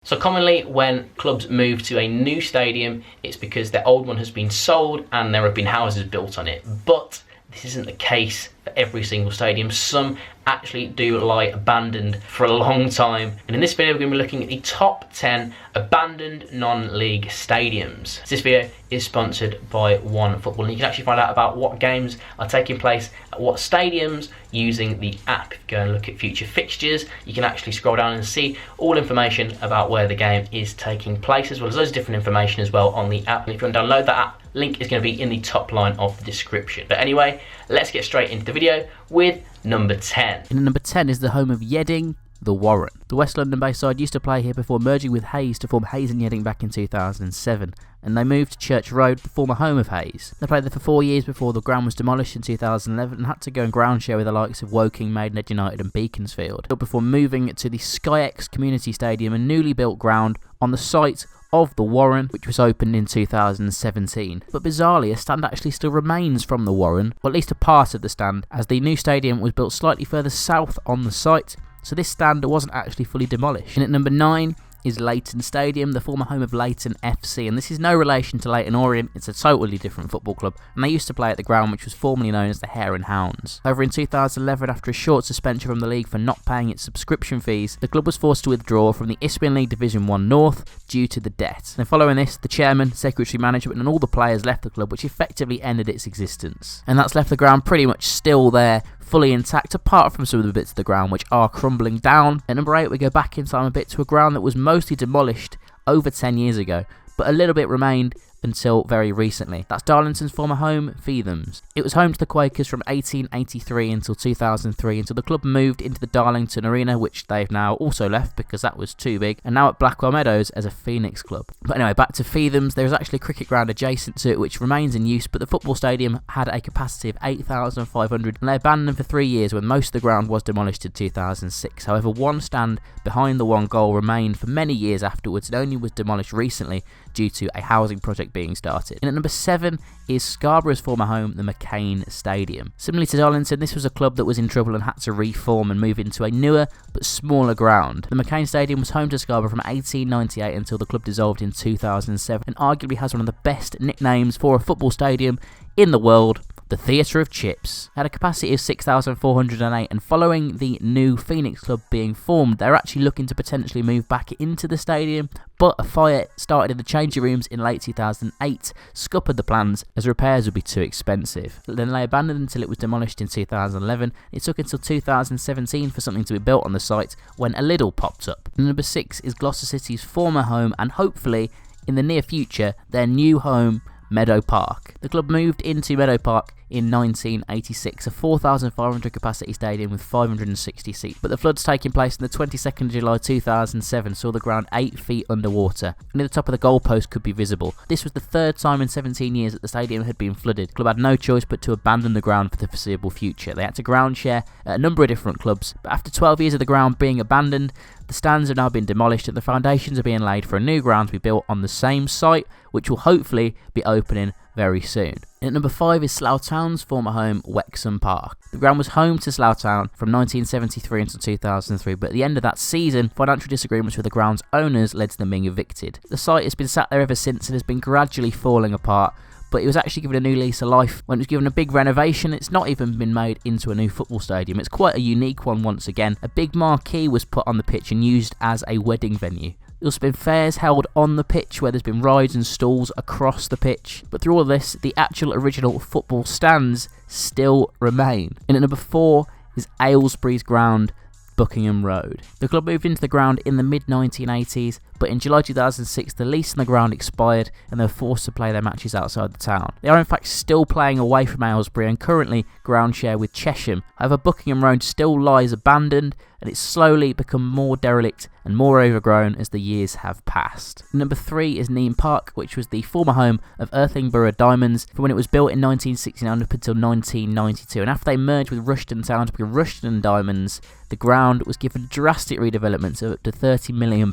So commonly when clubs move to a new stadium, it's because their old one has been sold and there have been houses built on it. But this isn't the case for every single stadium. Some actually do lie abandoned for a long time. And in this video, we're going to be looking at the top 10 abandoned non-league stadiums. This video is sponsored by OneFootball, and you can actually find out about what games are taking place at what stadiums using the app. If you go and look at future fixtures, you can actually scroll down and see all information about where the game is taking place, as well as loads of different information as well on the app. And if you want to download that app, link is going to be in the top line of the description. But anyway, let's get straight into the video with number 10. And number 10 is the home of Yeading, the Warren. The West London-based side used to play here before merging with Hayes to form Hayes and Yeading back in 2007, and they moved to Church Road, the former home of Hayes. They played there for 4 years before the ground was demolished in 2011 and had to go and ground share with the likes of Woking, Maidenhead United and Beaconsfield, but before moving to the SkyX Community Stadium, a newly built ground on the site of the Warren, which was opened in 2017. But bizarrely, a stand actually still remains from the Warren, or at least a part of the stand, as the new stadium was built slightly further south on the site, so this stand wasn't actually fully demolished. And at number 9 is Leighton Stadium, the former home of Leighton FC, and this is no relation to Leighton Orient. It's a totally different football club, and they used to play at the ground which was formerly known as the Hare and Hounds. However, in 2011, after a short suspension from the league for not paying its subscription fees, the club was forced to withdraw from the Isthmian League Division 1 North due to the debt. And following this, the chairman, secretary, management and all the players left the club, which effectively ended its existence. And that's left the ground pretty much still there, fully intact, apart from some of the bits of the ground which are crumbling down. At number 8, we go back in time a bit to a ground that was mostly demolished over 10 years ago, but a little bit remained until very recently. That's Darlington's former home, Feethams. It was home to the Quakers from 1883 until 2003, until the club moved into the Darlington Arena, which they've now also left because that was too big, and now at Blackwell Meadows as a Phoenix club. But anyway, back to Feethams. There is actually a cricket ground adjacent to it which remains in use, but the football stadium had a capacity of 8,500, and they abandoned for 3 years when most of the ground was demolished in 2006. However, one stand behind the one goal remained for many years afterwards and only was demolished recently due to a housing project being started. And at number 7 is Scarborough's former home, the McCain Stadium. Similarly to Darlington, this was a club that was in trouble and had to reform and move into a newer but smaller ground. The McCain Stadium was home to Scarborough from 1898 until the club dissolved in 2007, and arguably has one of the best nicknames for a football stadium in the world: the Theatre of Chips. It had a capacity of 6,408, and following the new Phoenix club being formed, they're actually looking to potentially move back into the stadium, but a fire started in the changing rooms in late 2008 scuppered the plans as repairs would be too expensive. It then lay abandoned until it was demolished in 2011. It took until 2017 for something to be built on the site when a Lidl popped up. And number 6 is Gloucester City's former home, and hopefully in the near future their new home, Meadow Park. The club moved into Meadow Park in 1986, a 4,500 capacity stadium with 560 seats. But the floods taking place on the 22nd of July 2007 saw the ground 8 feet underwater. Only the top of the goalpost could be visible. This was the third time in 17 years that the stadium had been flooded. The club had no choice but to abandon the ground for the foreseeable future. They had to ground share at a number of different clubs, but after 12 years of the ground being abandoned, the stands have now been demolished and the foundations are being laid for a new ground to be built on the same site, which will hopefully be opening very soon. At number 5 is Slough Town's former home, Wexham Park. The ground was home to Slough Town from 1973 until 2003, but at the end of that season, financial disagreements with the ground's owners led to them being evicted. The site has been sat there ever since and has been gradually falling apart, but it was actually given a new lease of life when it was given a big renovation. It's not even been made into a new football stadium. It's quite a unique one once again. A big marquee was put on the pitch and used as a wedding venue. There's been fairs held on the pitch where there's been rides and stalls across the pitch. But through all of this, the actual original football stands still remain. And at number 4 is Aylesbury's ground, Buckingham Road. The club moved into the ground in the mid-1980s, but in July 2006 the lease on the ground expired and they were forced to play their matches outside the town. They are in fact still playing away from Aylesbury and currently ground share with Chesham. However, Buckingham Road still lies abandoned and it's slowly become more derelict and more overgrown as the years have passed. Number 3 is Neame Park, which was the former home of Irthing Diamonds from when it was built in 1969 up until 1992, and after they merged with Rushden Town to become Rushden Diamonds, the ground was given drastic redevelopments of up to £30 million.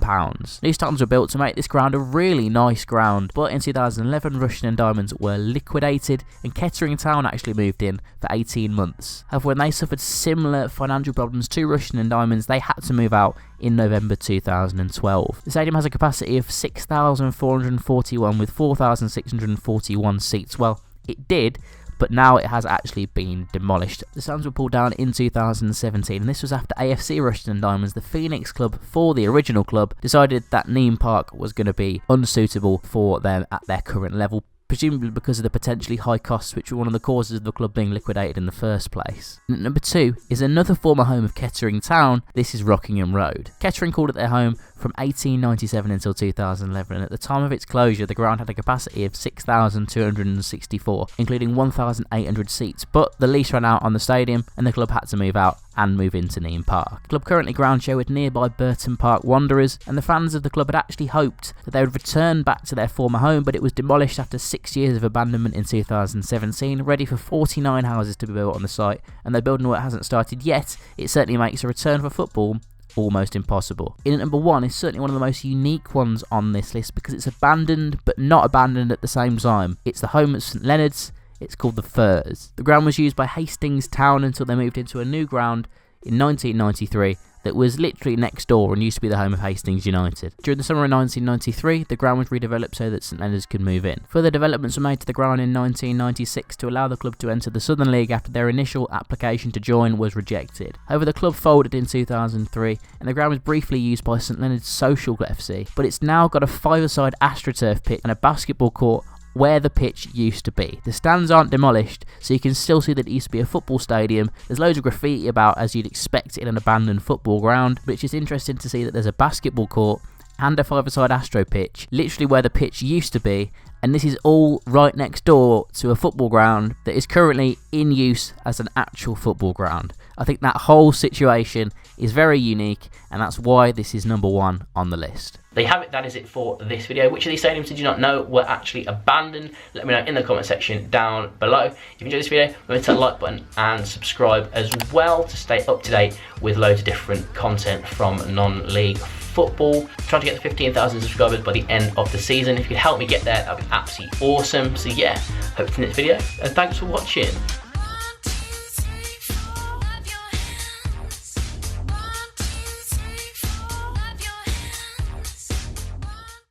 New stands were built to make this ground a really nice ground, but in 2011 Rushden Diamonds were liquidated and Kettering Town actually moved in for 18 months. However, when they suffered similar financial problems to Rushden Diamonds, they had to move out in November 2012. The stadium has a capacity of 6,441 with 4,641 seats. Well, it did, but now it has actually been demolished. The stands were pulled down in 2017, and this was after AFC Rushden Diamonds, the Phoenix club for the original club, decided that Nîmes Park was going to be unsuitable for them at their current level, presumably because of the potentially high costs which were one of the causes of the club being liquidated in the first place. And at number 2 is another former home of Kettering Town. This is Rockingham Road. Kettering called it their home from 1897 until 2011, and at the time of its closure the ground had a capacity of 6,264, including 1,800 seats, but the lease ran out on the stadium and the club had to move out and move into Nîmes Park. The club currently ground share with nearby Burton Park Wanderers, and the fans of the club had actually hoped that they would return back to their former home, but it was demolished after 6 years of abandonment in 2017, ready for 49 houses to be built on the site, and though building work hasn't started yet, it certainly makes a return for football almost impossible. In at number 1 is certainly one of the most unique ones on this list because it's abandoned but not abandoned at the same time. It's the home of St Leonard's. It's called the Firs. The ground was used by Hastings Town until they moved into a new ground in 1993 that was literally next door and used to be the home of Hastings United. During the summer of 1993, the ground was redeveloped so that St Leonard's could move in. Further developments were made to the ground in 1996 to allow the club to enter the Southern League after their initial application to join was rejected. However, the club folded in 2003 and the ground was briefly used by St Leonard's Social FC, but it's now got a 5-a-side AstroTurf pitch and a basketball court where the pitch used to be. The stands aren't demolished, so you can still see that it used to be a football stadium. There's loads of graffiti about, as you'd expect in an abandoned football ground, but it's just interesting to see that there's a basketball court and a 5-a-side Astro pitch, literally where the pitch used to be, and this is all right next door to a football ground that is currently in use as an actual football ground. I think that whole situation is very unique, and that's why this is number 1 on the list. There you have it, that is it for this video. Which of these stadiums did you not know were actually abandoned? Let me know in the comment section down below. If you enjoyed this video, remember to hit that like button and subscribe as well to stay up to date with loads of different content from non-league football. I'm trying to get to 15,000 subscribers by the end of the season. If you could help me get there, that would be absolutely awesome. So yeah, hope to see you in this video, and thanks for watching.